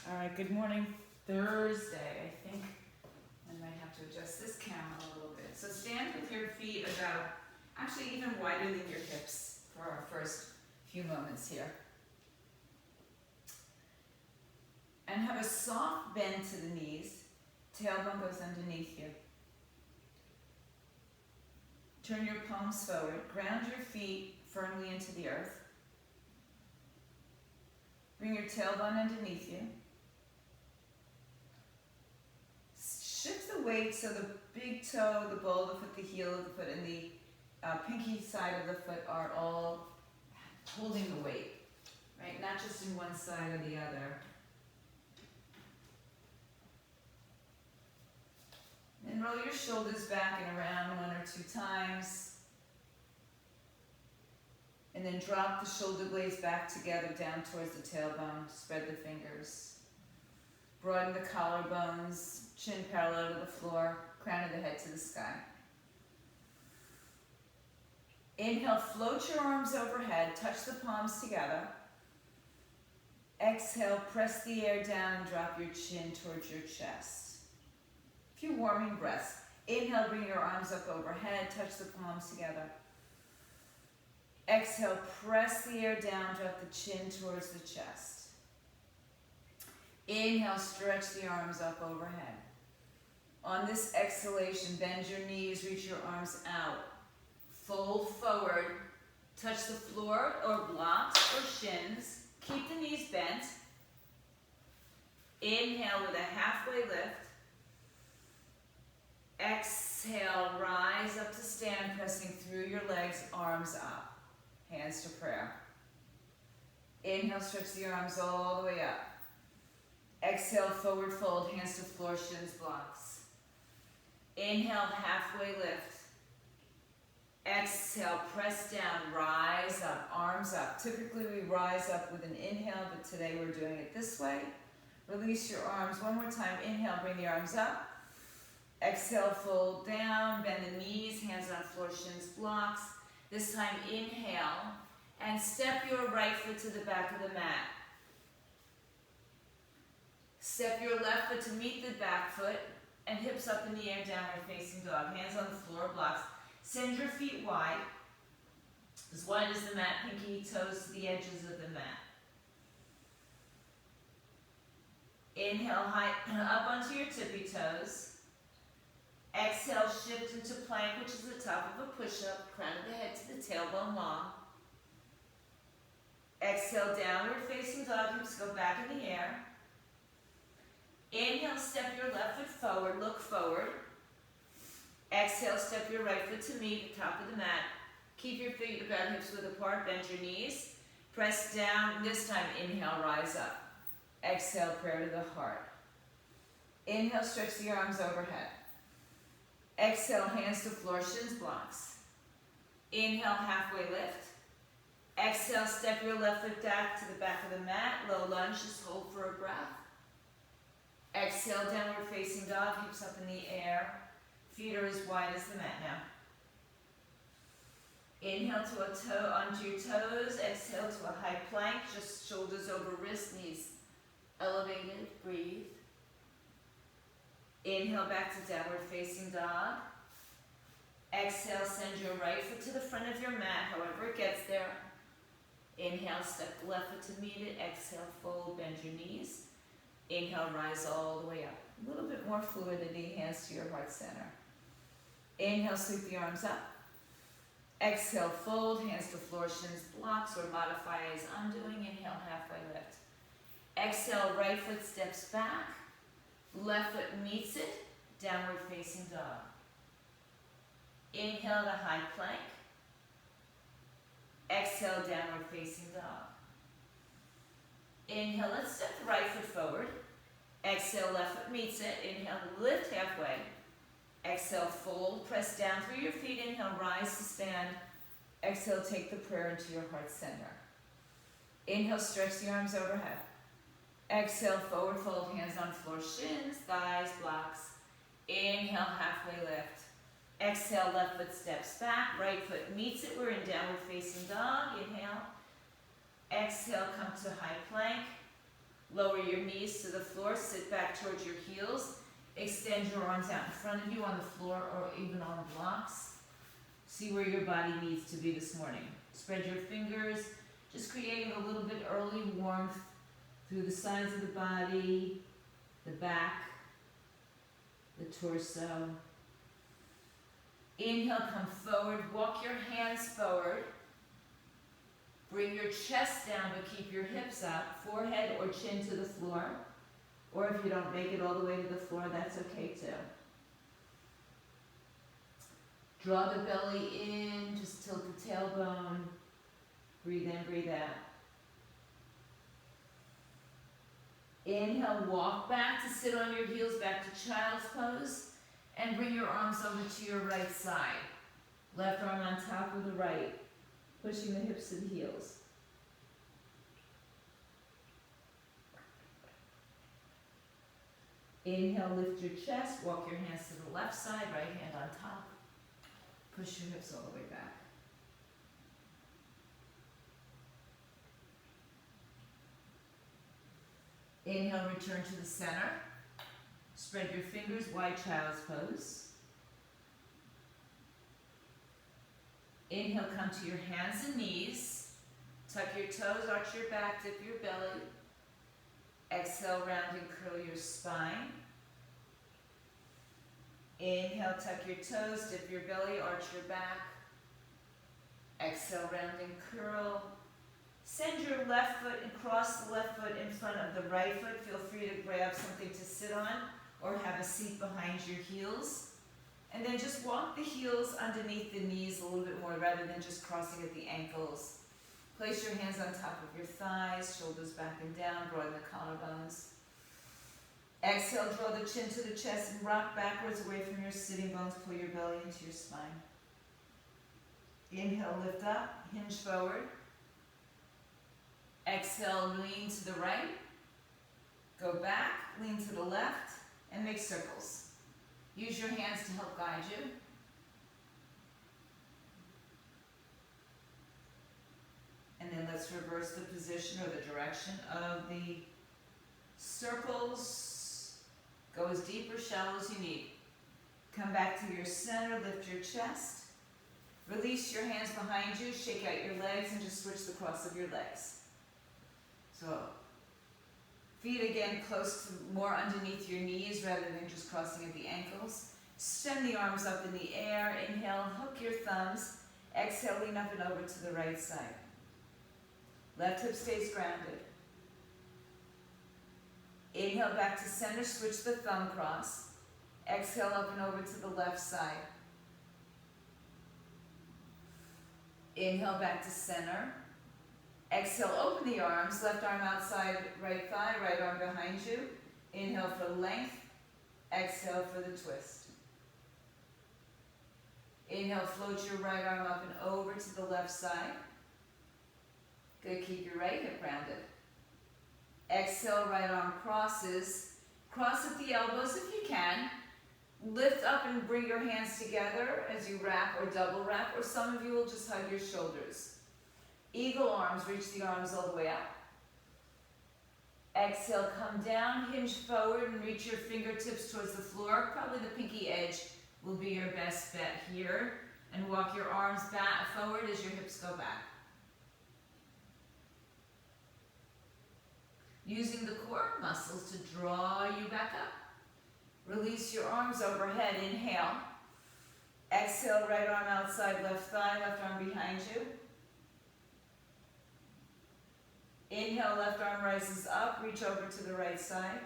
All right, good morning, Thursday. I think I might have to adjust this camera a little bit. So stand with your feet about, actually even wider than your hips for our first few moments here. And have a soft bend to the knees. Tailbone goes underneath you. Turn your palms forward. Ground your feet firmly into the earth. Bring your tailbone underneath you. Shift the weight so the big toe, the ball of the foot, the heel of the foot, and the pinky side of the foot are all holding the weight, right? Not just in one side or the other. And roll your shoulders back and around 1 or 2 times. And then drop the shoulder blades back together down towards the tailbone. Spread the fingers. Broaden the collarbones, chin parallel to the floor, crown of the head to the sky. Inhale, float your arms overhead, touch the palms together. Exhale, press the air down and drop your chin towards your chest. A few warming breaths. Inhale, bring your arms up overhead, touch the palms together. Exhale, press the air down, drop the chin towards the chest. Inhale, stretch the arms up overhead. On this exhalation, bend your knees, reach your arms out. Fold forward, touch the floor or blocks or shins. Keep the knees bent. Inhale with a halfway lift. Exhale, rise up to stand, pressing through your legs, arms up. Hands to prayer. Inhale, stretch the arms all the way up. Exhale, forward fold, hands to floor, shins, blocks. Inhale, halfway lift. Exhale, press down, rise up, arms up. Typically we rise up with an inhale, but today we're doing it this way. Release your arms one more time. Inhale, bring the arms up. Exhale, fold down, bend the knees, hands on floor, shins, blocks. This time inhale, and step your right foot to the back of the mat. Step your left foot to meet the back foot, and hips up in the air, downward facing dog. Hands on the floor, blocks. Send your feet wide as the mat, pinky toes to the edges of the mat. Inhale, high, up onto your tippy toes. Exhale, shift into plank, which is the top of a push-up, crown of the head to the tailbone long. Exhale, downward facing dog, hips go back in the air. Inhale, step your left foot forward, look forward. Exhale, step your right foot to meet the top of the mat. Keep your feet about hips width apart, bend your knees. Press down, this time inhale, rise up. Exhale, prayer to the heart. Inhale, stretch the arms overhead. Exhale, hands to floor, shins, blocks. Inhale, halfway lift. Exhale, step your left foot back to the back of the mat. Low lunge, just hold for a breath. Exhale, downward facing dog, hips up in the air. Feet are as wide as the mat now. Inhale to a toe onto your toes. Exhale to a high plank, just shoulders over wrists, knees elevated. Breathe. Inhale back to downward facing dog. Exhale, send your right foot to the front of your mat, however it gets there. Inhale, step the left foot to meet it. Exhale, fold, bend your knees. Inhale, rise all the way up. A little bit more fluidity, hands to your heart center. Inhale, sweep the arms up. Exhale, fold, hands to floor, shins, blocks, or modify as undoing. Inhale, halfway lift. Exhale, right foot steps back. Left foot meets it, downward facing dog. Inhale to high plank. Exhale, downward facing dog. Inhale, let's step the right foot forward. Exhale, left foot meets it. Inhale, lift halfway. Exhale, fold, press down through your feet. Inhale, rise to stand. Exhale, take the prayer into your heart center. Inhale, stretch the arms overhead. Exhale, forward fold, hands on floor, shins, thighs, blocks. Inhale, halfway lift. Exhale, left foot steps back, right foot meets it. We're in downward facing dog. Inhale. Exhale, come to high plank. Lower your knees to the floor, sit back towards your heels. Extend your arms out in front of you on the floor or even on blocks. See where your body needs to be this morning. Spread your fingers, just creating a little bit early warmth through the sides of the body, the back, the torso. Inhale, come forward, walk your hands forward. Bring your chest down, but keep your hips up, forehead or chin to the floor. Or if you don't make it all the way to the floor, that's okay too. Draw the belly in, just tilt the tailbone. Breathe in, breathe out. Inhale, walk back to sit on your heels, back to child's pose. And bring your arms over to your right side. Left arm on top of the right, pushing the hips to the heels. Inhale, lift your chest, walk your hands to the left side, right hand on top. Push your hips all the way back. Inhale, return to the center. Spread your fingers, wide child's pose. Inhale, come to your hands and knees. Tuck your toes, arch your back, dip your belly. Exhale, round and curl your spine. Inhale, tuck your toes, dip your belly, arch your back. Exhale, round and curl. Send your left foot and cross the left foot in front of the right foot. Feel free to grab something to sit on or have a seat behind your heels. And then just walk the heels underneath the knees a little bit more rather than just crossing at the ankles. Place your hands on top of your thighs, shoulders back and down, broaden the collarbones. Exhale, draw the chin to the chest and rock backwards away from your sitting bones. Pull your belly into your spine. Inhale, lift up, hinge forward. Exhale, lean to the right. Go back, lean to the left, and make circles. Use your hands to help guide you. And then let's reverse the position or the direction of the circles. Go as deep or shallow as you need. Come back to your center, lift your chest. Release your hands behind you, shake out your legs, and just switch the cross of your legs. So, feet again close to more underneath your knees rather than just crossing at the ankles. Send the arms up in the air. Inhale, hook your thumbs. Exhale, lean up and over to the right side. Left hip stays grounded. Inhale, back to center, switch the thumb cross. Exhale, up and over to the left side. Inhale, back to center. Exhale, open the arms, left arm outside right thigh, right arm behind you. Inhale for length, exhale for the twist. Inhale, float your right arm up and over to the left side. Good, keep your right hip rounded. Exhale, right arm crosses. Cross at the elbows if you can. Lift up and bring your hands together as you wrap or double wrap, or some of you will just hug your shoulders. Eagle arms, reach the arms all the way out. Exhale, come down, hinge forward and reach your fingertips towards the floor. Probably the pinky edge will be your best bet here. And walk your arms back forward as your hips go back. Using the core muscles to draw you back up. Release your arms overhead, inhale. Exhale, right arm outside left thigh, left arm behind you. Inhale, left arm rises up, reach over to the right side.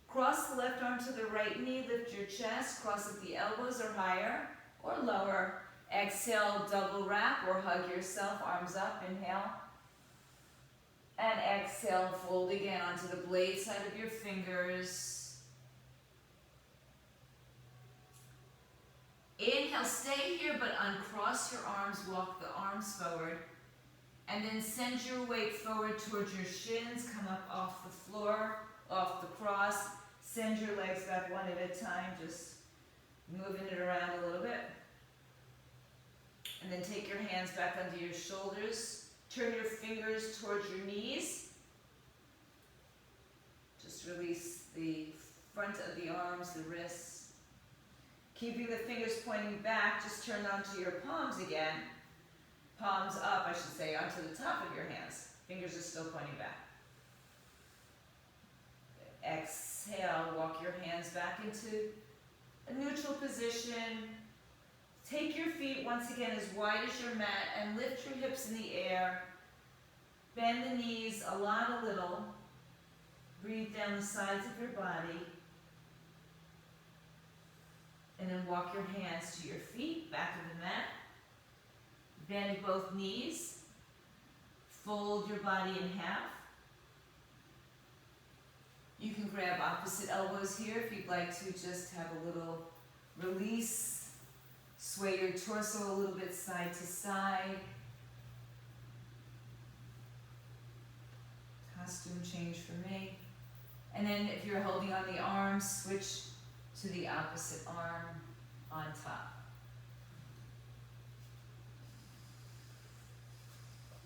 Cross the left arm to the right knee, lift your chest, cross at the elbows or higher or lower. Exhale, double wrap or hug yourself, arms up, inhale. And exhale, fold again onto the blade side of your fingers. Inhale, stay here, but uncross your arms, walk the arms forward. And then send your weight forward towards your shins, come up off the floor, off the cross. Send your legs back one at a time, just moving it around a little bit. And then take your hands back under your shoulders. Turn your fingers towards your knees. Just release the front of the arms, the wrists. Keeping the fingers pointing back, just turn onto your palms again. Palms up, I should say, onto the top of your hands. Fingers are still pointing back. Exhale, walk your hands back into a neutral position. Take your feet once again as wide as your mat and lift your hips in the air. Bend the knees a little. Breathe down the sides of your body. And then walk your hands to your feet, back of the mat. Bend both knees. Fold your body in half. You can grab opposite elbows here if you'd like to just have a little release. Sway your torso a little bit side to side. Costume change for me. And then if you're holding on the arms, switch to the opposite arm on top.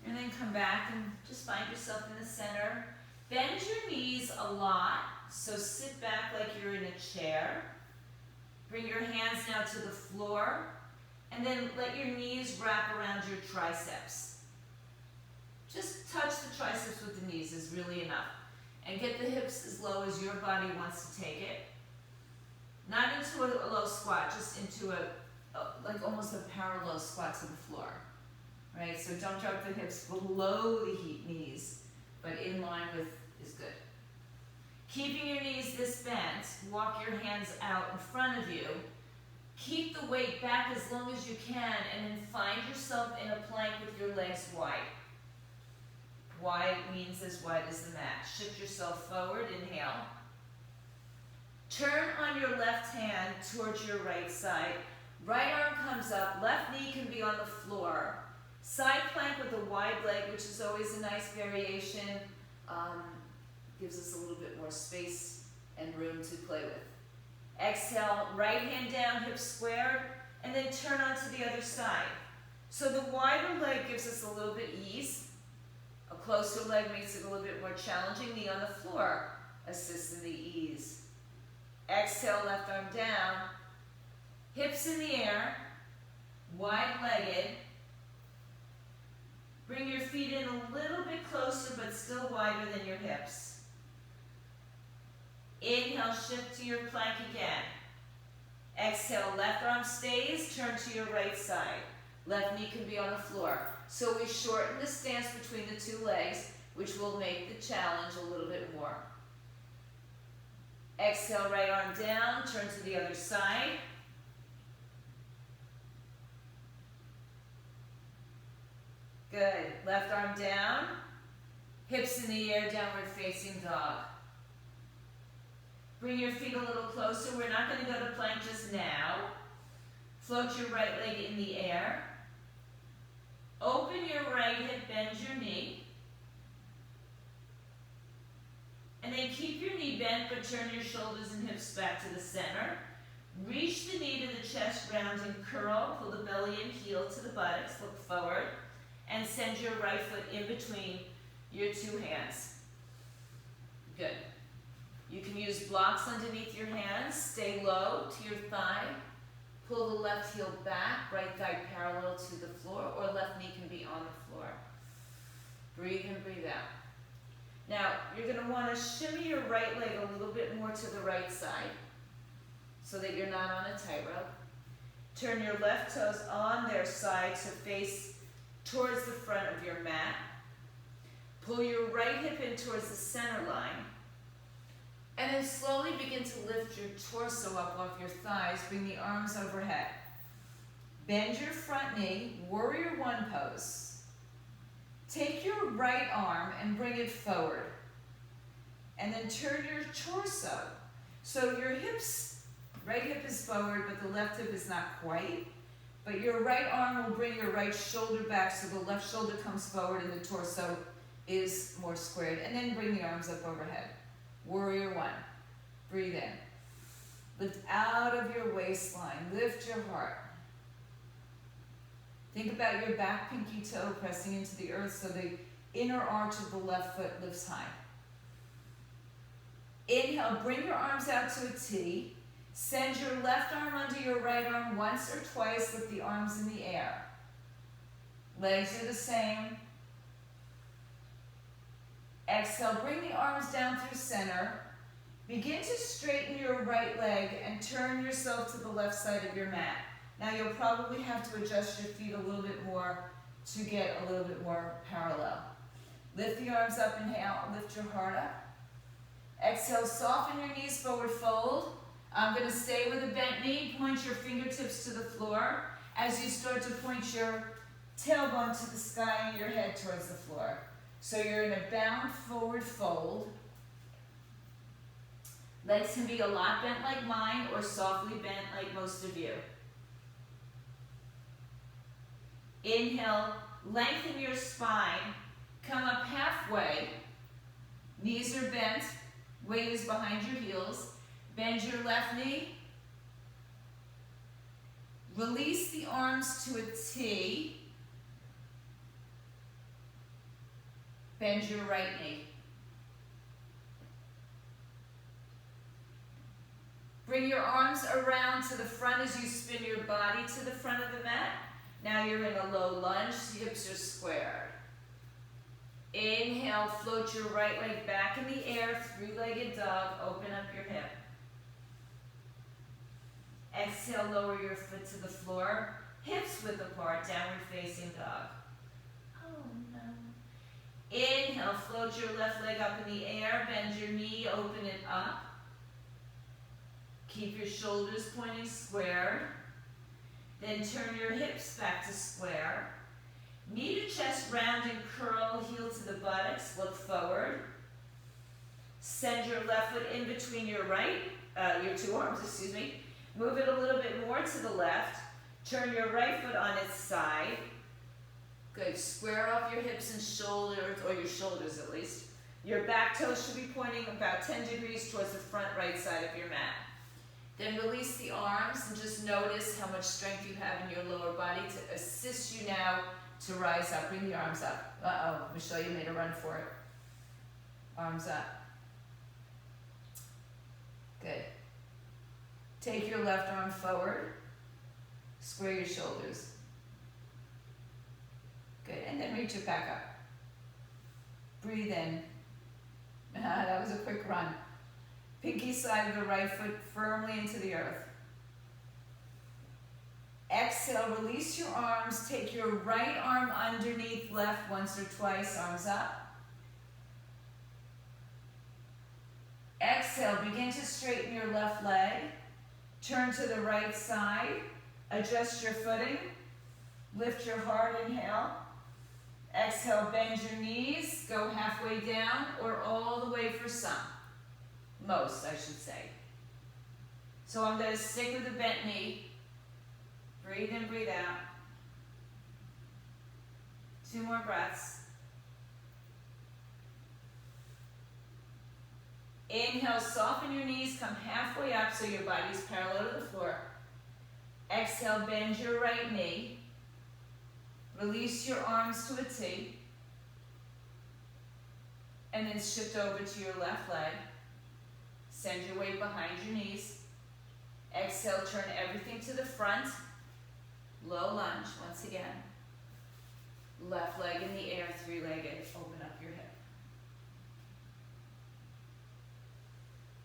And then come back and just find yourself in the center. Bend your knees a lot, so sit back like you're in a chair. Bring your hands now to the floor, and then let your knees wrap around your triceps. Just touch the triceps with the knees is really enough. And get the hips as low as your body wants to take it. Not into a low squat, just into like almost a parallel squat to the floor. Right, so don't drop the hips below the knees, but in line with is good. Keeping your knees this bent, walk your hands out in front of you. Keep the weight back as long as you can, and then find yourself in a plank with your legs wide. Wide means as wide as the mat. Shift yourself forward, inhale. Turn on your left hand towards your right side. Right arm comes up, left knee can be on the floor. Side plank with a wide leg, which is always a nice variation. Gives us a little bit more space and room to play with. Exhale, right hand down, hips squared, and then turn onto the other side. So the wider leg gives us a little bit ease. A closer leg makes it a little bit more challenging. Knee on the floor assists in the ease. Exhale, left arm down, hips in the air, wide-legged. Bring your feet in a little bit closer, but still wider than your hips. Inhale, shift to your plank again. Exhale, left arm stays, turn to your right side. Left knee can be on the floor. So we shorten the stance between the two legs, which will make the challenge a little bit more. Exhale, right arm down, turn to the other side. Good. Left arm down, hips in the air, downward facing dog. Bring your feet a little closer. We're not going to go to plank just now. Float your right leg in the air. Open your right hip, bend your knee. And then keep your knee bent, but turn your shoulders and hips back to the center. Reach the knee to the chest, round and curl. Pull the belly and heel to the buttocks. Look forward. And send your right foot in between your two hands. Good. You can use blocks underneath your hands. Stay low to your thigh. Pull the left heel back, right thigh parallel to the floor, or left knee can be on the floor. Breathe in, breathe out. Now, you're going to want to shimmy your right leg a little bit more to the right side so that you're not on a tightrope. Turn your left toes on their side to face towards the front of your mat. Pull your right hip in towards the center line. And then slowly begin to lift your torso up off your thighs. Bring the arms overhead. Bend your front knee, warrior one pose. Take your right arm and bring it forward. And then turn your torso. So your hips, right hip is forward, but the left hip is not quite. But your right arm will bring your right shoulder back so the left shoulder comes forward and the torso is more squared. And then bring the arms up overhead. Warrior one. Breathe in. Lift out of your waistline. Lift your heart. Think about your back pinky toe pressing into the earth so the inner arch of the left foot lifts high. Inhale, bring your arms out to a T. Send your left arm under your right arm once or twice, lift the arms in the air. Legs are the same. Exhale, bring the arms down through center. Begin to straighten your right leg and turn yourself to the left side of your mat. Now you'll probably have to adjust your feet a little bit more to get a little bit more parallel. Lift the arms up, inhale, lift your heart up. Exhale, soften your knees, forward fold. I'm going to stay with a bent knee. Point your fingertips to the floor as you start to point your tailbone to the sky and your head towards the floor. So you're in a bound forward fold. Legs can be a lot bent like mine or softly bent like most of you. Inhale, lengthen your spine. Come up halfway. Knees are bent. Weight is behind your heels. Bend your left knee. Release the arms to a T. Bend your right knee. Bring your arms around to the front as you spin your body to the front of the mat. Now you're in a low lunge, hips are squared. Inhale, float your right leg back in the air, three-legged dog, open up your hip. Exhale, lower your foot to the floor, hips width apart, downward facing dog. Oh no. Inhale, float your left leg up in the air, bend your knee, open it up. Keep your shoulders pointing square. Then turn your hips back to square. Knee to chest, round and curl, heel to the buttocks, look forward. Send your left foot in between your your two arms, Move it a little bit more to the left. Turn your right foot on its side. Good, square off your hips and shoulders, or your shoulders at least. Your back toes should be pointing about 10 degrees towards the front right side of your mat. Then release the arms and just notice how much strength you have in your lower body to assist you now to rise up. Bring the arms up. Uh-oh, Michelle, you made a run for it. Arms up. Good. Take your left arm forward. Square your shoulders. Good, and then reach it back up. Breathe in. That was a quick run. Pinky side of the right foot firmly into the earth. Exhale, release your arms. Take your right arm underneath left once or twice, arms up. Exhale, begin to straighten your left leg. Turn to the right side. Adjust your footing. Lift your heart, inhale. Exhale, bend your knees. Go halfway down or all the way for some. Most, I should say. So I'm going to stick with the bent knee. Breathe in, breathe out. 2 more breaths. Inhale, soften your knees, come halfway up so your body's parallel to the floor. Exhale, bend your right knee. Release your arms to a T. And then shift over to your left leg. Send your weight behind your knees. Exhale, turn everything to the front. Low lunge, once again. Left leg in the air, three-legged. Open up your hip.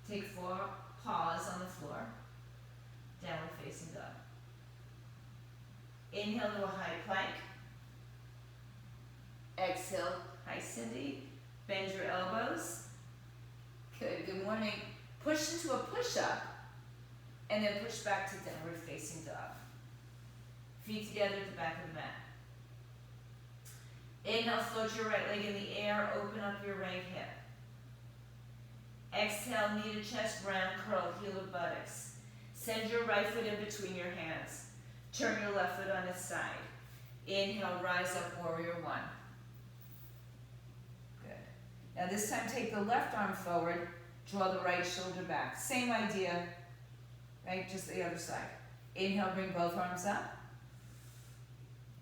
Take 4 paws on the floor. Downward facing dog. Inhale to a high plank. Exhale, hi Cindy. Bend your elbows. Good morning. Push into a push-up, and then push back to downward facing dog. Feet together at the back of the mat. Inhale, float your right leg in the air, open up your right hip. Exhale, knee to chest, round curl, heel of buttocks. Send your right foot in between your hands. Turn your left foot on its side. Inhale, rise up, warrior 1. Good. Now this time take the left arm forward, draw the right shoulder back. Same idea, right? Just the other side. Inhale, bring both arms up.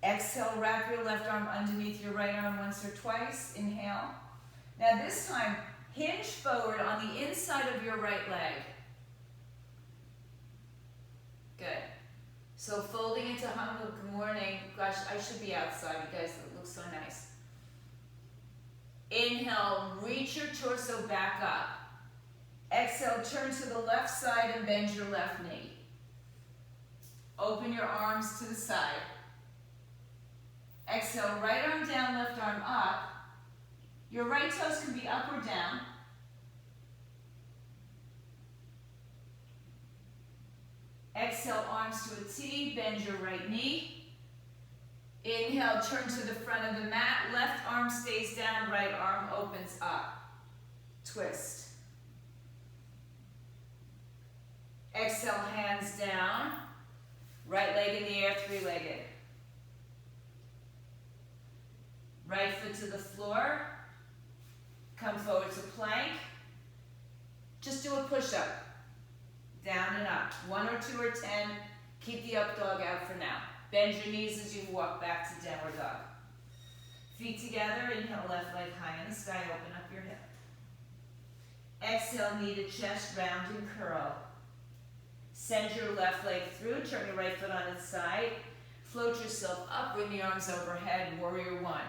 Exhale, wrap your left arm underneath your right arm once or twice. Inhale. Now this time, hinge forward on the inside of your right leg. Good. So folding into humble, good morning. Gosh, I should be outside, you guys, it looks so nice. Inhale, reach your torso back up. Exhale, turn to the left side and bend your left knee. Open your arms to the side. Exhale, right arm down, left arm up. Your right toes can be up or down. Exhale, arms to a T, bend your right knee. Inhale, turn to the front of the mat. Left arm stays down, right arm opens up. Twist. Exhale, hands down. Right leg in the air, three-legged. Right foot to the floor. Come forward to plank. Just do a push-up. Down and up. 1 or 2 or 10. Keep the up dog out for now. Bend your knees as you walk back to downward dog. Feet together. Inhale, left leg high in the sky. Open up your hip. Exhale, knee to chest, round and curl. Send your left leg through. Turn your right foot on its side. Float yourself up. Bring the arms overhead. Warrior one.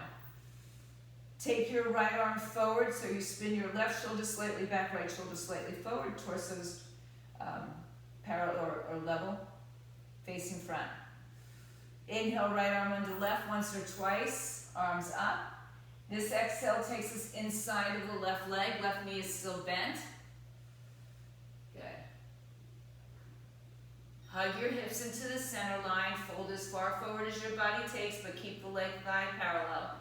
Take your right arm forward so you spin your left shoulder slightly back, right shoulder slightly forward. Torso's parallel or level, facing front. Inhale, right arm under left once or twice, arms up. This exhale takes us inside of the left leg. Left knee is still bent. Good. Hug your hips into the center line. Fold as far forward as your body takes, but keep the leg thigh parallel.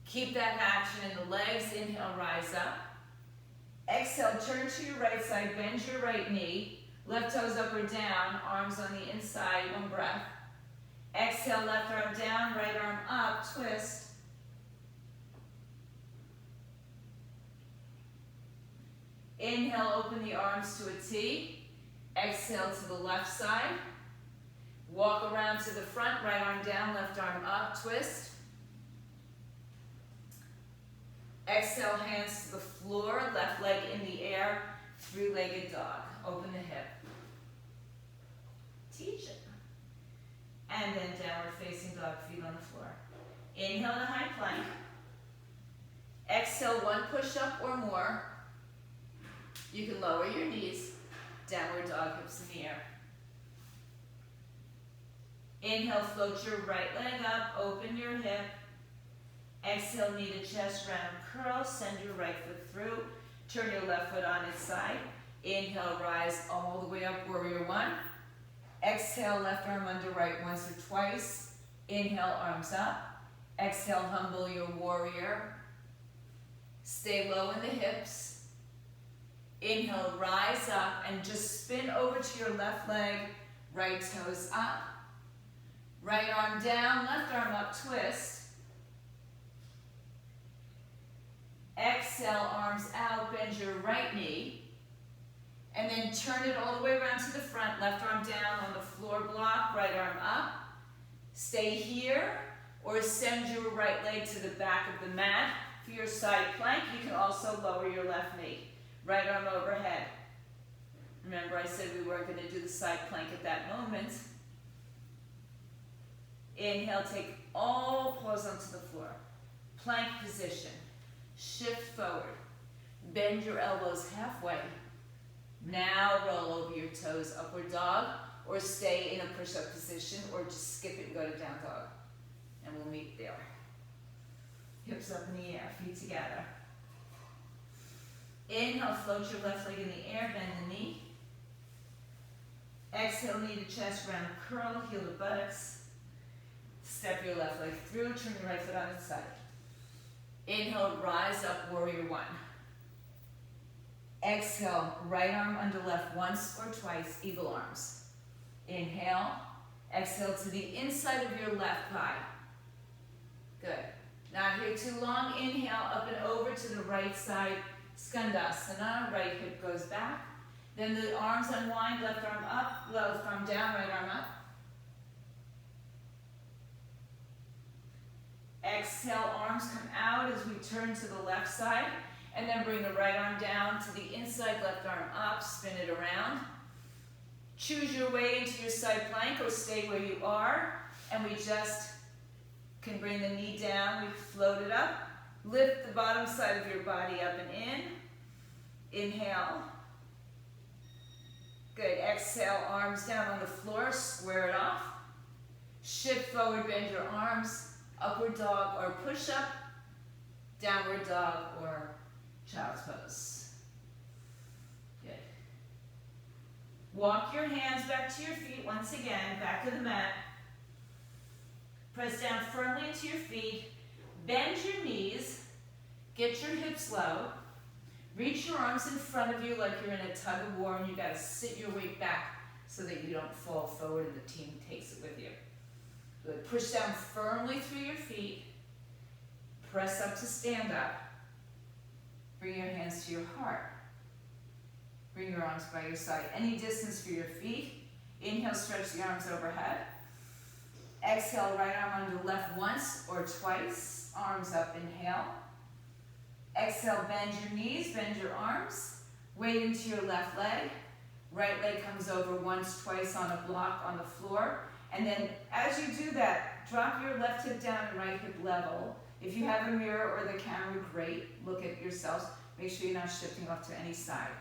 Keep that action in the legs. Inhale, rise up. Exhale, turn to your right side, bend your right knee. Left toes up or down, arms on the inside, one breath. Exhale, left arm down, right arm up, twist. Inhale, open the arms to a T. Exhale to the left side. Walk around to the front, right arm down, left arm up, twist. Exhale, hands to the floor, left leg in the air, three-legged dog. Open the hip. Teach it. And then downward facing dog, feet on the floor. Inhale to high plank. Exhale, one push-up or more. You can lower your knees. Downward dog, hips in the air. Inhale, float your right leg up, open your hip. Exhale, knee to chest, round curl. Send your right foot through. Turn your left foot on its side. Inhale, rise all the way up, warrior one. Exhale, left arm under right once or twice. Inhale, arms up. Exhale, humble your warrior. Stay low in the hips. Inhale, rise up and just spin over to your left leg. Right toes up. Right arm down, left arm up, twist. Exhale, arms out, bend your right knee. And then turn it all the way around to the front. Left arm down on the floor block, right arm up. Stay here, or send your right leg to the back of the mat. For your side plank, you can also lower your left knee. Right arm overhead. Remember I said we weren't going to do the side plank at that moment. Inhale, take all paws onto the floor. Plank position. Shift forward. Bend your elbows halfway. Now roll over your toes, upward dog, or stay in a push-up position, or just skip it and go to down dog. And we'll meet there. Hips up in the air, feet together. Inhale, float your left leg in the air, bend the knee. Exhale, knee to chest, round curl, heel to buttocks. Step your left leg through, turn your right foot on its side. Inhale, rise up, warrior one. Exhale, right arm under left once or twice, eagle arms. Inhale, exhale to the inside of your left thigh. Good. Not here too long. Inhale, up and over to the right side, skandasana, right hip goes back. Then the arms unwind, left arm up, left arm down, right arm up. Exhale, arms come out as we turn to the left side, and then bring the right arm down to the inside, left arm up, spin it around. Choose your way into your side plank or stay where you are, and we just can bring the knee down, we float it up, lift the bottom side of your body up and in. Inhale. Good, exhale, arms down on the floor, square it off. Shift forward, bend your arms, upward dog or push up, downward dog or child's pose. Good. Walk your hands back to your feet once again, back of the mat. Press down firmly into your feet, bend your knees, get your hips low, reach your arms in front of you like you're in a tug of war, and you gotta sit your weight back so that you don't fall forward and the team takes it with you. Good. Push down firmly through your feet, press up to stand up, bring your hands to your heart, bring your arms by your side, any distance for your feet. Inhale, stretch the arms overhead. Exhale, right arm under left once or twice, arms up, inhale. Exhale, bend your knees, bend your arms, weight into your left leg. Right leg comes over once, twice on a block on the floor. And then as you do that, drop your left hip down and right hip level. If you have a mirror or the camera, great. Look at yourselves. Make sure you're not shifting off to any side.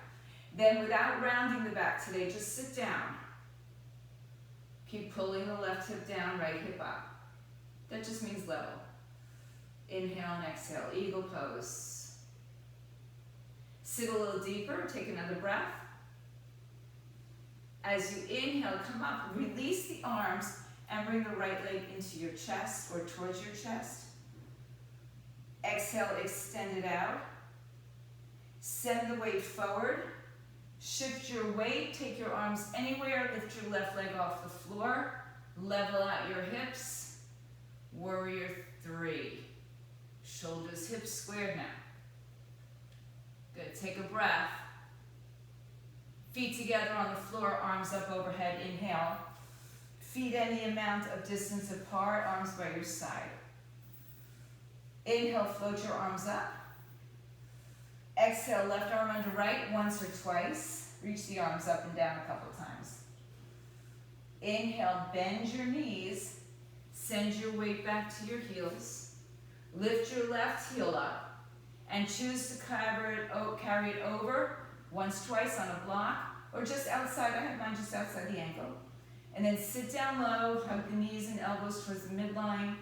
Then without rounding the back today, just sit down. Keep pulling the left hip down, right hip up. That just means level. Inhale and exhale, eagle pose. Sit a little deeper, take another breath. As you inhale, come up, release the arms and bring the right leg into your chest or towards your chest. Exhale, extend it out. Send the weight forward. Shift your weight, take your arms anywhere, lift your left leg off the floor, level out your hips. Warrior 3. Shoulders, hips squared now. Good, take a breath. Feet together on the floor, arms up overhead, inhale. Feet any amount of distance apart, arms by your side. Inhale, float your arms up. Exhale, left arm under right, once or twice. Reach the arms up and down a couple times. Inhale, bend your knees. Send your weight back to your heels. Lift your left heel up. And choose to carry it over, once, twice on a block, or just outside. I have mine just outside the ankle. And then sit down low, hug the knees and elbows towards the midline.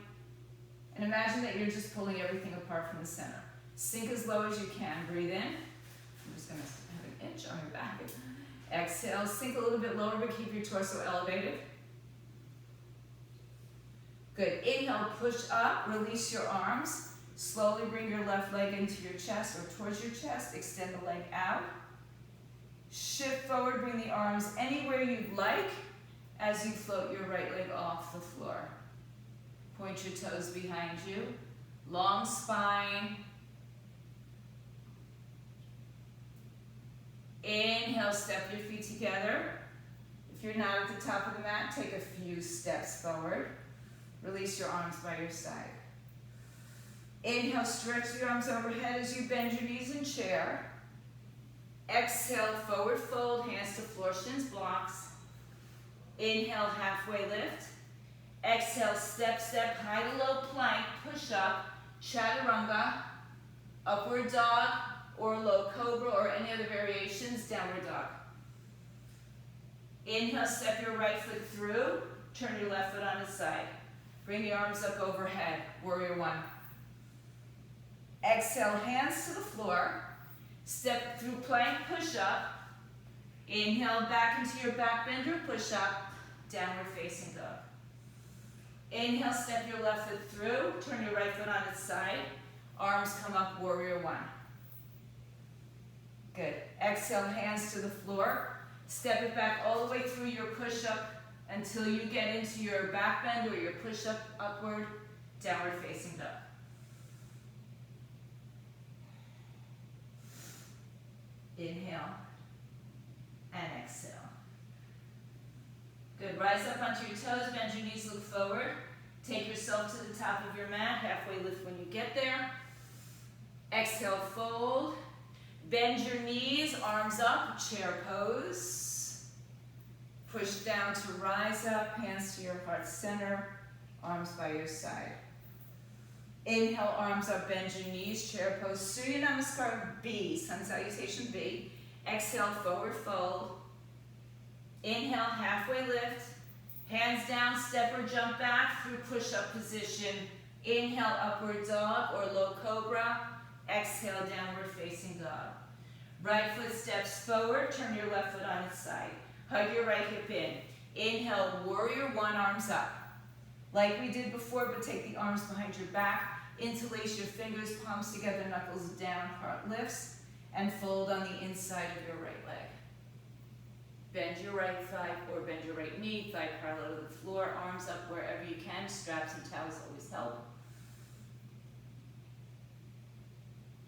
And imagine that you're just pulling everything apart from the center. Sink as low as you can. Breathe in. I'm just going to have an inch on your back. Exhale. Sink a little bit lower, but keep your torso elevated. Good. Inhale, push up. Release your arms. Slowly bring your left leg into your chest or towards your chest. Extend the leg out. Shift forward. Bring the arms anywhere you'd like as you float your right leg off the floor. Point your toes behind you. Long spine. Inhale, step your feet together. If you're not at the top of the mat, take a few steps forward. Release your arms by your side. Inhale, stretch the arms overhead as you bend your knees in chair. Exhale, forward fold, hands to floor, shins blocks. Inhale, halfway lift. Exhale, step, step, high to low plank, push up, chaturanga, upward dog, or low cobra, or any other variations, downward dog. Inhale, step your right foot through, turn your left foot on its side. Bring the arms up overhead, warrior 1. Exhale, hands to the floor. Step through plank, push up. Inhale, back into your back bender, push up, downward facing dog. Inhale, step your left foot through, turn your right foot on its side. Arms come up, warrior 1. Good. Exhale, hands to the floor. Step it back all the way through your push-up until you get into your back bend or your push-up upward, downward facing dog. Inhale and exhale. Good. Rise up onto your toes, bend your knees, look forward. Take yourself to the top of your mat, halfway lift when you get there. Exhale, fold. Bend your knees, arms up, chair pose. Push down to rise up, hands to your heart center, arms by your side. Inhale, arms up, bend your knees, chair pose. Surya Namaskar B, sun salutation B. Exhale, forward fold. Inhale, halfway lift. Hands down, step or jump back through push-up position. Inhale, upward dog or low cobra. Exhale, downward facing dog. Right foot steps forward, turn your left foot on its side. Hug your right hip in. Inhale, warrior one, arms up. Like we did before, but take the arms behind your back. Interlace your fingers, palms together, knuckles down, heart lifts, and fold on the inside of your right leg. Bend your right thigh or bend your right knee, thigh parallel to the floor, arms up wherever you can. Straps and towels always help.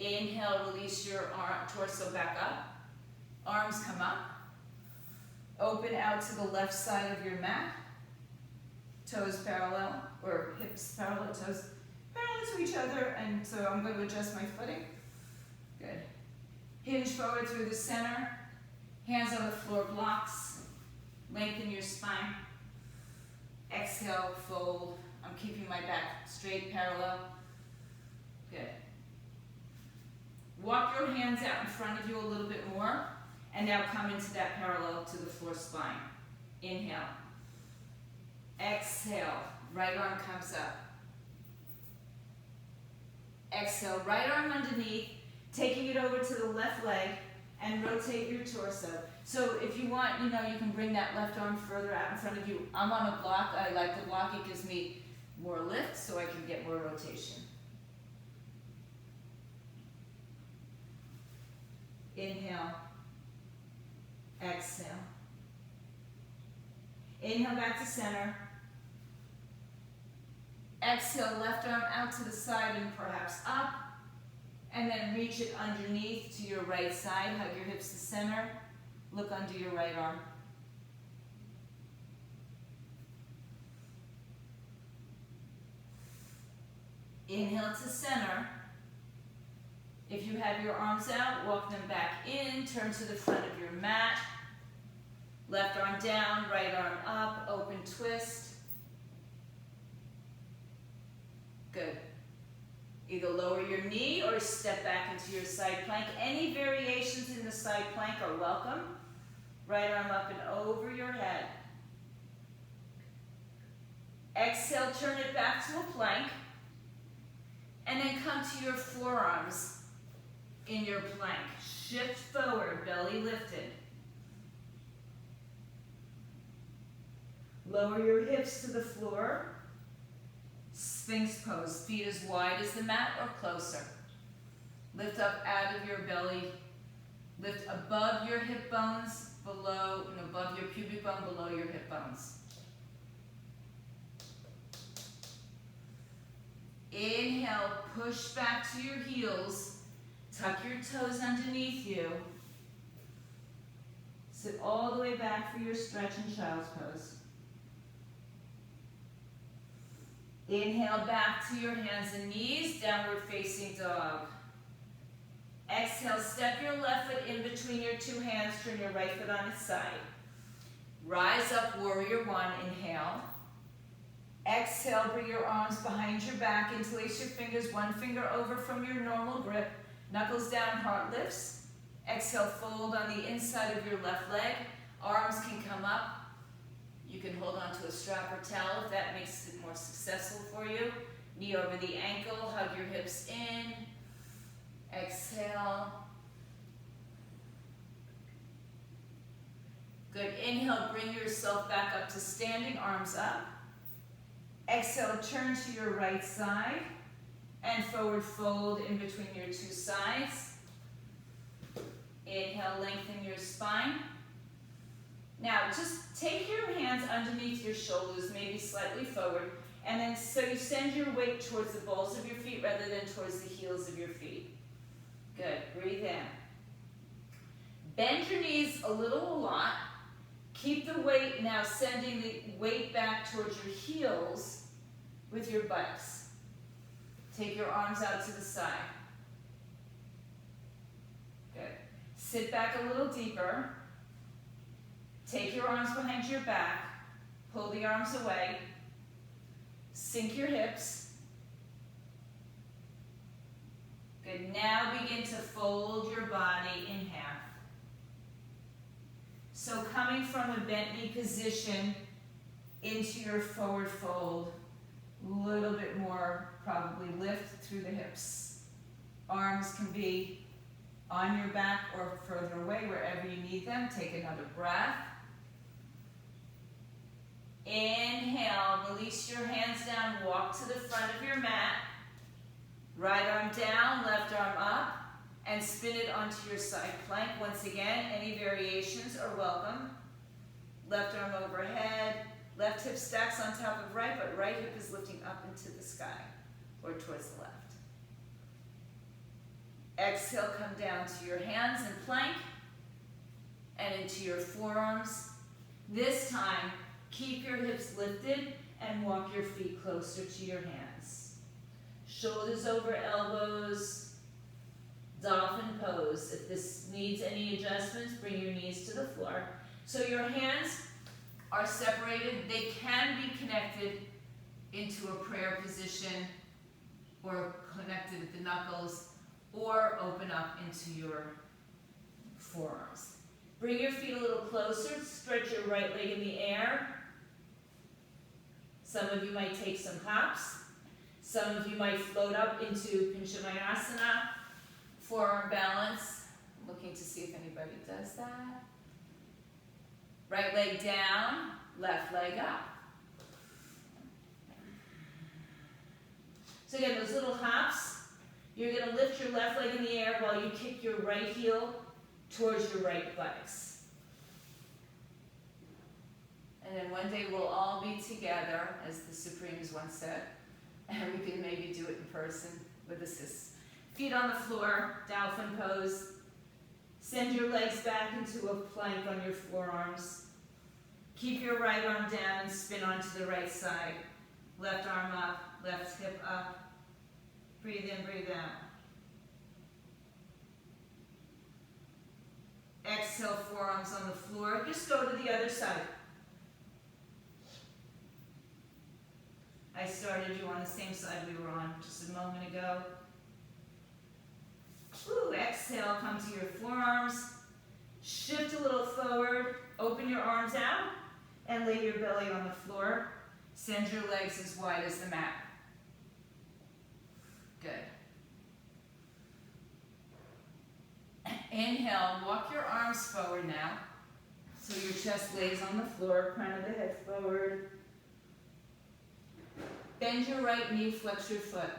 Inhale, release your torso back up. Arms come up. Open out to the left side of your mat. Toes parallel, or hips parallel, toes parallel to each other. And so I'm going to adjust my footing. Good. Hinge forward through the center. Hands on the floor, blocks. Lengthen your spine. Exhale, fold. I'm keeping my back straight, parallel. Good. Walk your hands out in front of you a little bit more. And now come into that parallel to the floor spine. Inhale. Exhale. Right arm comes up. Exhale, right arm underneath. Taking it over to the left leg. And rotate your torso. So if you want, you can bring that left arm further out in front of you. I'm on a block. I like the block. It gives me more lift so I can get more rotation. Inhale. Exhale. Inhale back to center. Exhale, left arm out to the side and perhaps up. And then reach it underneath to your right side. Hug your hips to center. Look under your right arm. Inhale to center. If you have your arms out, walk them back in. Turn to the front of your mat. Left arm down, right arm up. Open twist. Good. Either lower your knee or step back into your side plank. Any variations in the side plank are welcome. Right arm up and over your head. Exhale, turn it back to a plank. And then come to your forearms in your plank. Shift forward, belly lifted. Lower your hips to the floor. Sphinx pose, feet as wide as the mat or closer. Lift up out of your belly. Lift above your hip bones, below, and above your pubic bone, below your hip bones. Inhale, push back to your heels. Tuck your toes underneath you. Sit all the way back for your stretch and child's pose. Inhale back to your hands and knees, downward facing dog. Exhale, step your left foot in between your two hands, turn your right foot on its side. Rise up, warrior one, inhale. Exhale, bring your arms behind your back, interlace your fingers, one finger over from your normal grip, knuckles down, heart lifts. Exhale, fold on the inside of your left leg, arms can come up. You can hold on to a strap or towel if that makes it more successful for you. Knee over the ankle, hug your hips in. Exhale. Good. Inhale, bring yourself back up to standing, arms up. Exhale, turn to your right side and forward fold in between your two sides. Inhale, lengthen your spine. Now, just take your hands underneath your shoulders, maybe slightly forward, and then so you send your weight towards the balls of your feet rather than towards the heels of your feet. Good. Breathe in. Bend your knees a lot. Keep the weight now, sending the weight back towards your heels. with your buttocks. Take your arms out to the side. Good. Sit back a little deeper. Take your arms behind your back. Pull the arms away. Sink your hips. Good. Now begin to fold your body in half. So coming from a bent knee position into your forward fold, a little bit more, probably lift through the hips. Arms can be on your back or further away, wherever you need them. Take another breath. Inhale, release your hands down, walk to the front of your mat. Right arm down, left arm up, and spin it onto your side plank. Once again, any variations are welcome. Left arm overhead, left hip stacks on top of right, but right hip is lifting up into the sky or towards the left. Exhale, come down to your hands and plank and into your forearms. This time, keep your hips lifted and walk your feet closer to your hands. Shoulders over elbows, dolphin pose. If this needs any adjustments, bring your knees to the floor. So your hands are separated. They can be connected into a prayer position or connected at the knuckles or open up into your forearms. Bring your feet a little closer. Stretch your right leg in the air. Some of you might take some hops. Some of you might float up into Panchamayasana, forearm balance. I'm looking to see if anybody does that. Right leg down, left leg up. So again, those little hops, you're going to lift your left leg in the air while you kick your right heel towards your right buttocks. And then one day we'll all be together, as the Supremes once said, and we can maybe do it in person with assists. Feet on the floor, dolphin pose. Send your legs back into a plank on your forearms. Keep your right arm down and spin onto the right side. Left arm up, left hip up. Breathe in, breathe out. Exhale, forearms on the floor. Just go to the other side. I started you on the same side we were on just a moment ago. Ooh, exhale, come to your forearms. Shift a little forward. Open your arms out and lay your belly on the floor. Send your legs as wide as the mat. Good. Inhale, walk your arms forward now. So your chest lays on the floor, crown of the head forward. Bend your right knee, flex your foot.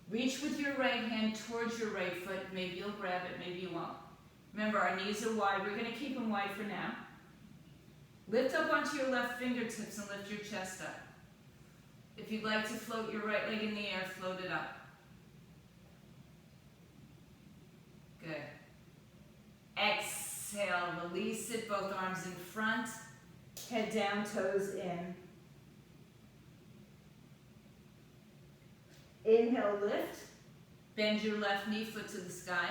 Reach with your right hand towards your right foot. Maybe you'll grab it, maybe you won't. Remember, our knees are wide. We're going to keep them wide for now. Lift up onto your left fingertips and lift your chest up. If you'd like to float your right leg in the air, float it up. Good. Exhale, release it, both arms in front. Head down, toes in. Inhale, lift. Bend your left knee, foot to the sky.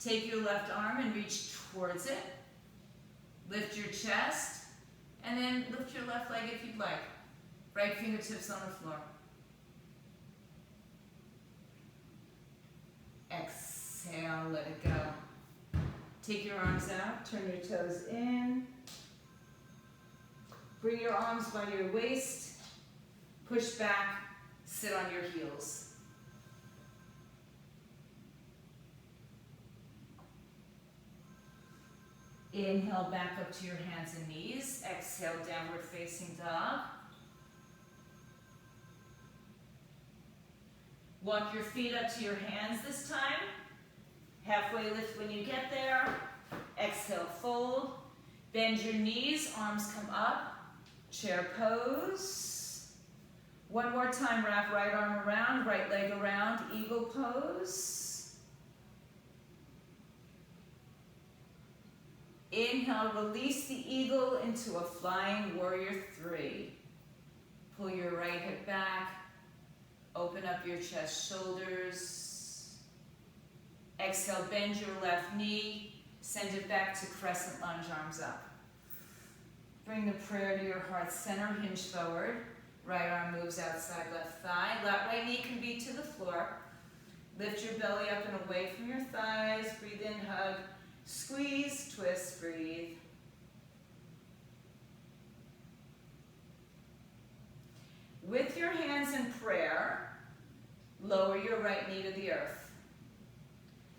Take your left arm and reach towards it. Lift your chest, and then lift your left leg if you'd like. Right fingertips on the floor. Exhale, let it go. Take your arms out, turn your toes in. Bring your arms by your waist. Push back. Sit on your heels. Inhale back up to your hands and knees. Exhale, downward facing dog. Walk your feet up to your hands this time. Halfway lift when you get there. Exhale, fold. Bend your knees, arms come up. Chair pose. One more time, wrap right arm around, right leg around, eagle pose. Inhale, release the eagle into a flying warrior 3. Pull your right hip back. Open up your chest, shoulders. Exhale, bend your left knee. Send it back to crescent lunge, arms up. Bring the prayer to your heart center, hinge forward. Right arm moves outside left thigh. Left right knee can be to the floor. Lift your belly up and away from your thighs. Breathe in, hug. Squeeze, twist, breathe. With your hands in prayer, lower your right knee to the earth.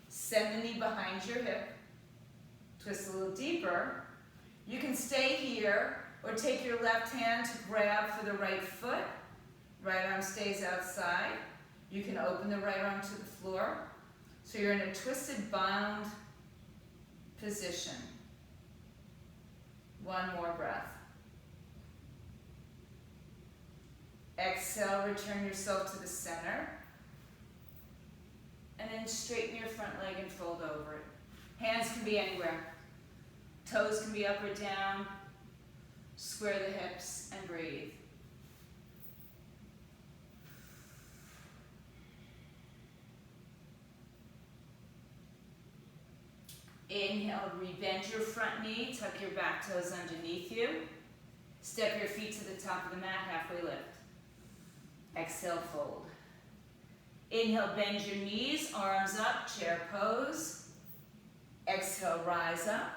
Send the knee behind your hip. Twist a little deeper. You can stay here or take your left hand to grab for the right foot. Right arm stays outside. You can open the right arm to the floor. So you're in a twisted bound position. One more breath. Exhale, return yourself to the center. And then straighten your front leg and fold over it. Hands can be anywhere. Toes can be up or down. Square the hips and breathe. Inhale, rebend your front knee, tuck your back toes underneath you. Step your feet to the top of the mat, halfway lift. Exhale, fold. Inhale, bend your knees, arms up, chair pose. Exhale, rise up.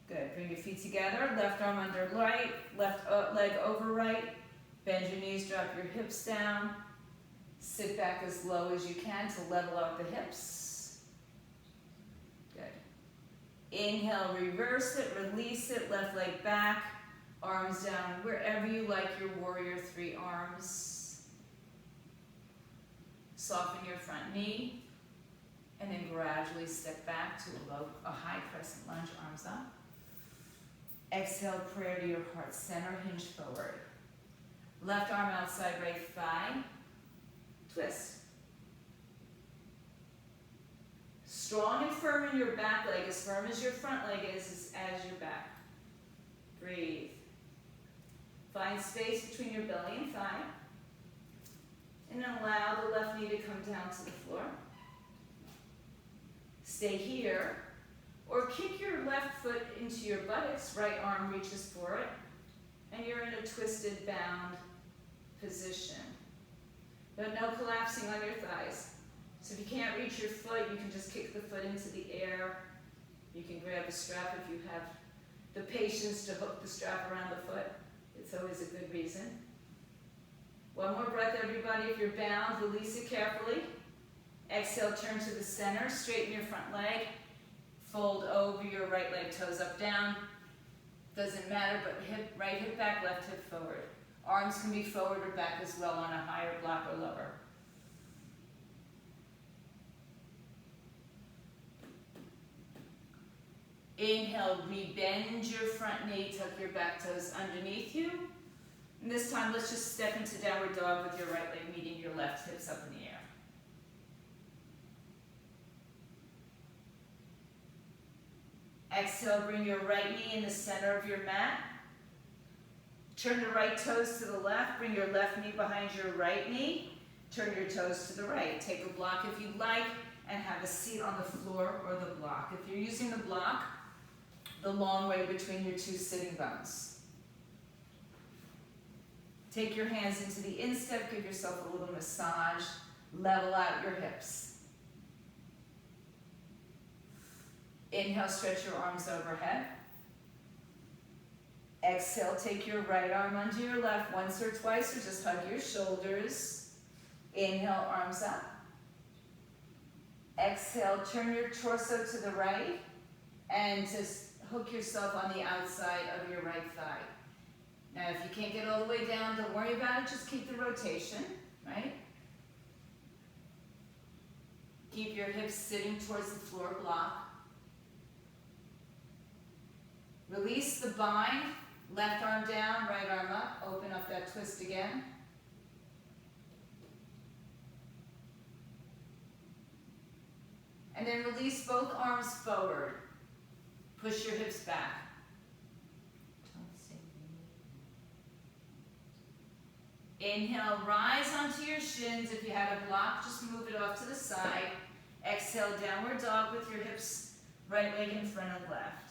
Good, bring your feet together, left arm under right, left leg over right. Bend your knees, drop your hips down. Sit back as low as you can to level out the hips. Good. Inhale, reverse it, release it, left leg back, arms down, wherever you like your warrior three arms. Soften your front knee, and then gradually step back to a high crescent lunge, arms up. Exhale, prayer to your heart center, hinge forward. Left arm outside right thigh, twist. Strong and firm in your back leg, as firm as your front leg is as your back. Breathe. Find space between your belly and thigh. And then allow the left knee to come down to the floor. Stay here. Or kick your left foot into your buttocks, right arm reaches for it, and you're in a twisted, bound position. But no collapsing on your thighs. So if you can't reach your foot, you can just kick the foot into the air. You can grab a strap if you have the patience to hook the strap around the foot. It's always a good reason. One more breath, everybody. If you're bound, release it carefully. Exhale, turn to the center, straighten your front leg. Fold over your right leg, toes up, down. Doesn't matter, but right hip back, left hip forward. Arms can be forward or back as well on a higher block or lower. Inhale, rebend your front knee, tuck your back toes underneath you. And this time, let's just step into downward dog with your right leg meeting your left, hips up in the air. Exhale, bring your right knee in the center of your mat. Turn the right toes to the left. Bring your left knee behind your right knee. Turn your toes to the right. Take a block if you'd like, and have a seat on the floor or the block. If you're using the block, the long way between your two sitting bones. Take your hands into the instep. Give yourself a little massage. Level out your hips. Inhale, stretch your arms overhead. Exhale, take your right arm under your left once or twice, or just hug your shoulders. Inhale, arms up. Exhale, turn your torso to the right, and just hook yourself on the outside of your right thigh. Now, if you can't get all the way down, don't worry about it, just keep the rotation, right? Keep your hips sitting towards the floor block. Release the bind, left arm down, right arm up, open up that twist again. And then release both arms forward. Push your hips back. Inhale, rise onto your shins. If you had a block, just move it off to the side. Exhale, downward dog with your hips, right leg in front of left.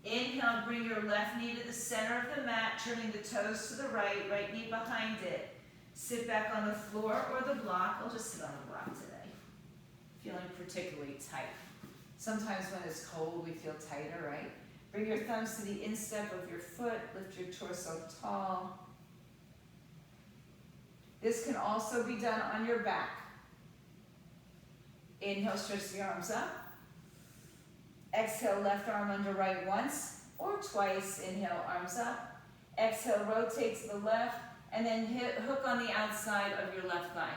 Inhale, bring your left knee to the center of the mat, turning the toes to the right, right knee behind it. Sit back on the floor or the block. I'll just sit on the block today. Feeling particularly tight. Sometimes when it's cold, we feel tighter, right? Bring your thumbs to the instep of your foot. Lift your torso tall. This can also be done on your back. Inhale, stretch the arms up. Exhale, left arm under right once or twice. Inhale, arms up. Exhale, rotate to the left, and then hook on the outside of your left thigh.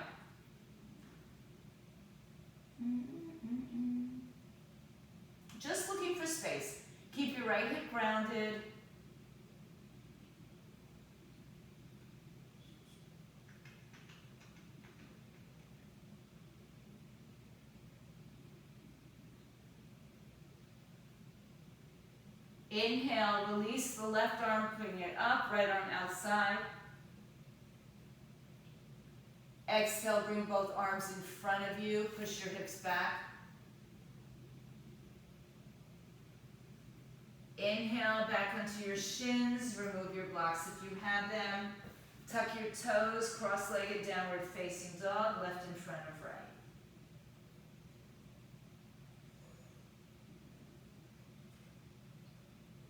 Just looking for space. Keep your right hip grounded. Inhale, release the left arm, bring it up, right arm outside. Exhale, bring both arms in front of you, push your hips back. Inhale, back onto your shins, remove your blocks if you have them. Tuck your toes, cross-legged downward facing dog, left in front of right.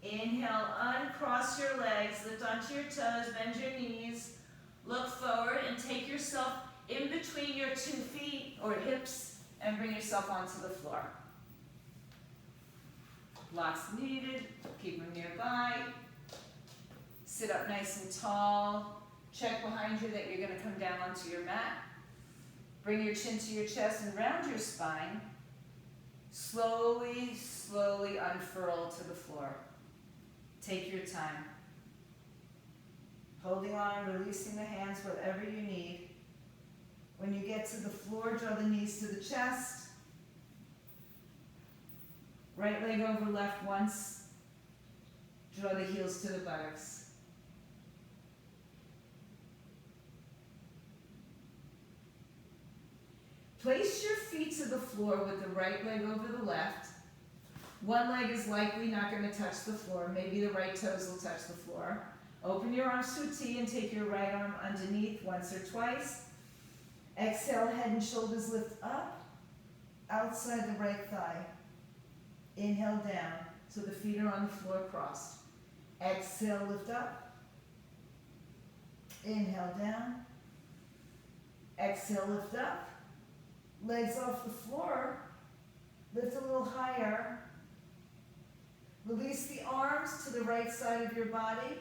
Inhale, uncross your legs, lift onto your toes, bend your knees, look forward and take yourself in between your 2 feet or hips and bring yourself onto the floor. Blocks needed, keep them nearby. Sit up nice and tall. Check behind you that you're going to come down onto your mat. Bring your chin to your chest and round your spine. Slowly, slowly unfurl to the floor. Take your time. Holding on, releasing the hands, whatever you need. When you get to the floor, draw the knees to the chest. Right leg over left once. Draw the heels to the buttocks. Place your feet to the floor with the right leg over the left. One leg is likely not going to touch the floor. Maybe the right toes will touch the floor. Open your arms to a T and take your right arm underneath once or twice. Exhale, head and shoulders lift up, outside the right thigh. Inhale down, so the feet are on the floor crossed. Exhale, lift up. Inhale down. Exhale, lift up. Legs off the floor. Lift a little higher. Release the arms to the right side of your body.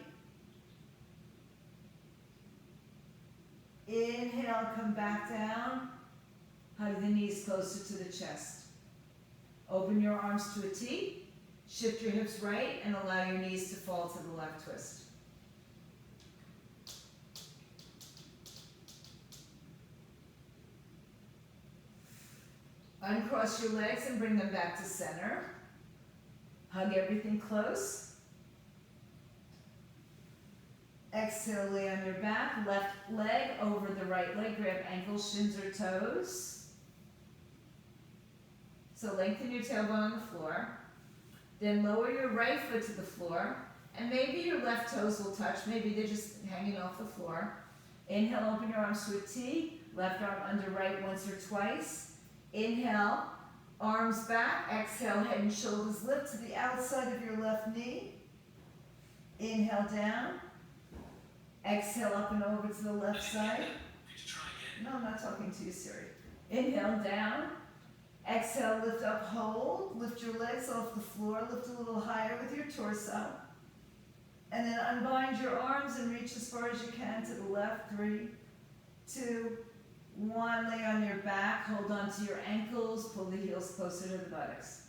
Inhale, come back down. Hug the knees closer to the chest. Open your arms to a T. Shift your hips right and allow your knees to fall to the left twist. Uncross your legs and bring them back to center. Hug everything close. Exhale, lay on your back. Left leg over the right leg. Grab ankles, shins, or toes. So lengthen your tailbone on the floor. Then lower your right foot to the floor. And maybe your left toes will touch. Maybe they're just hanging off the floor. Inhale, open your arms to a T. Left arm under right once or twice. Inhale, arms back. Exhale, head and shoulders lift to the outside of your left knee. Inhale down. Exhale up and over to the left side. No, I'm not talking to you, Siri. Inhale down. Exhale, lift up, hold. Lift your legs off the floor. Lift a little higher with your torso. And then unbind your arms and reach as far as you can to the left. 3, 2, 1. Lay on your back. Hold on to your ankles. Pull the heels closer to the buttocks.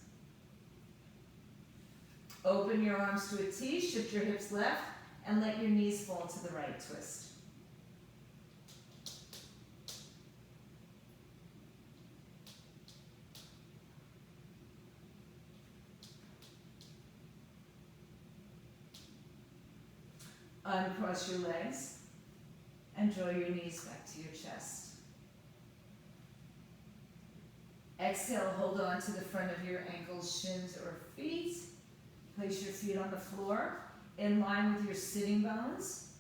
Open your arms to a T. Shift your hips left. And let your knees fall to the right twist. Uncross your legs and draw your knees back to your chest. Exhale, hold on to the front of your ankles, shins, or feet. Place your feet on the floor in line with your sitting bones.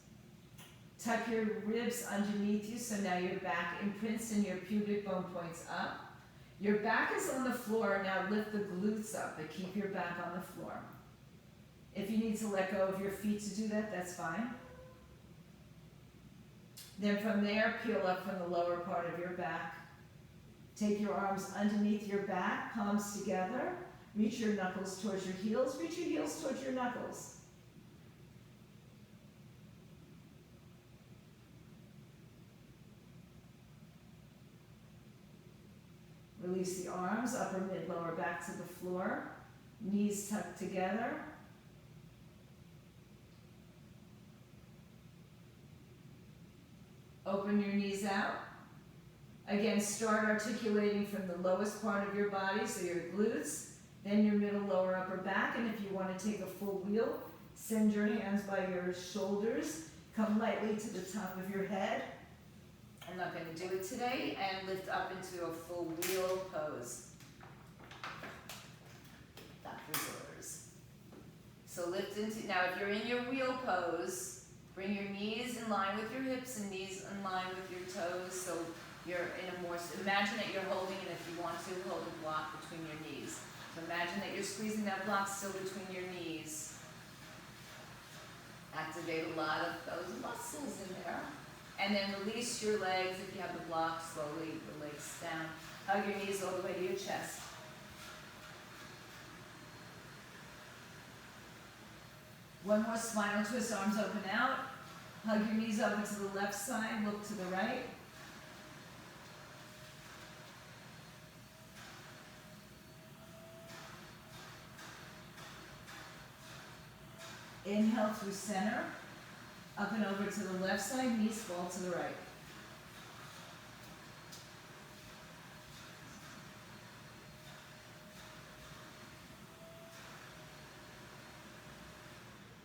Tuck your ribs underneath you, so now your back imprints and your pubic bone points up. Your back is on the floor, now lift the glutes up, but keep your back on the floor. If you need to let go of your feet to do that, that's fine. Then from there, peel up from the lower part of your back. Take your arms underneath your back, palms together. Reach your knuckles towards your heels. Reach your heels towards your knuckles. Release the arms, upper, mid, lower back to the floor. Knees tucked together. Open your knees out. Again, start articulating from the lowest part of your body, so your glutes, then your middle, lower, upper back. And if you want to take a full wheel, send your hands by your shoulders. Come lightly to the top of your head. I'm not going to do it today. And lift up into a full wheel pose. Doctor's orders. So lift into, now if you're in your wheel pose, bring your knees in line with your hips and knees in line with your toes. So you're in a more, imagine that you're holding, and if you want to, hold a block between your knees. So imagine that you're squeezing that block still between your knees. Activate a lot of those muscles in there. And then release your legs. If you have the block, slowly the legs down. Hug your knees all the way to your chest. One more spinal twist, arms open out. Hug your knees over to the left side, look to the right. Inhale through center, up and over to the left side, knees fall to the right.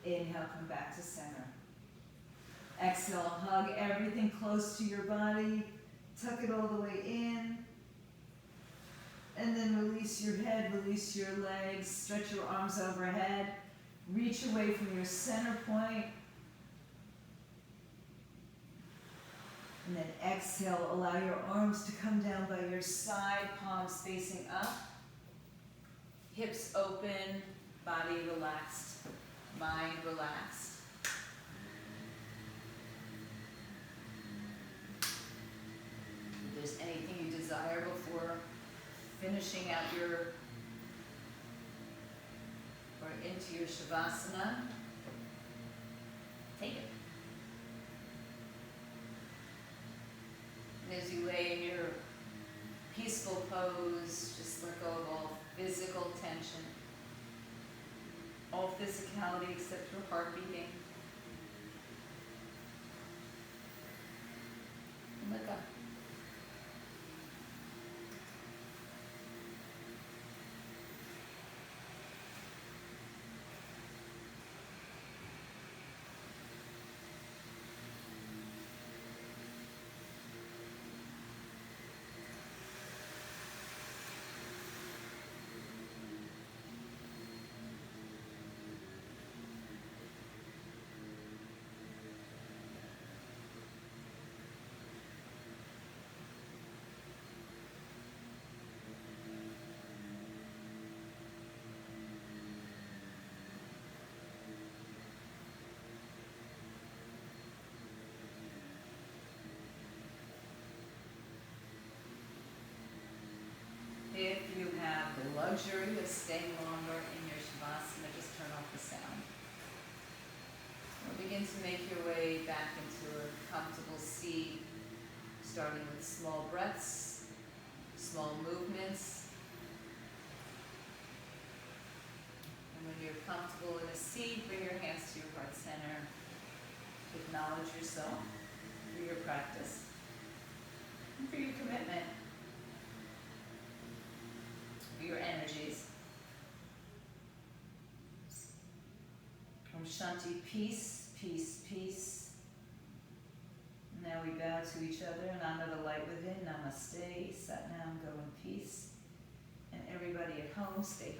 Inhale, come back to center. Exhale, hug everything close to your body, tuck it all the way in. And then release your head, release your legs, stretch your arms overhead. Reach away from your center point. And then exhale, allow your arms to come down by your side, palms facing up. Hips open, body relaxed, mind relaxed. If there's anything you desire before finishing out your or into your Shavasana, take it. And as you lay in your peaceful pose, just let go of all physical tension, all physicality except your heart beating. And let go. If you have the luxury of staying longer in your Shavasana, just turn off the sound. Or begin to make your way back into a comfortable seat, starting with small breaths, small movements. And when you're comfortable in a seat, bring your hands to your heart center. Acknowledge yourself for your practice and for your commitment. Your energies. Om Shanti, peace peace, peace. Now we bow to each other and honor the light within. Namaste. Sat Nam, go in peace. And everybody at home, stay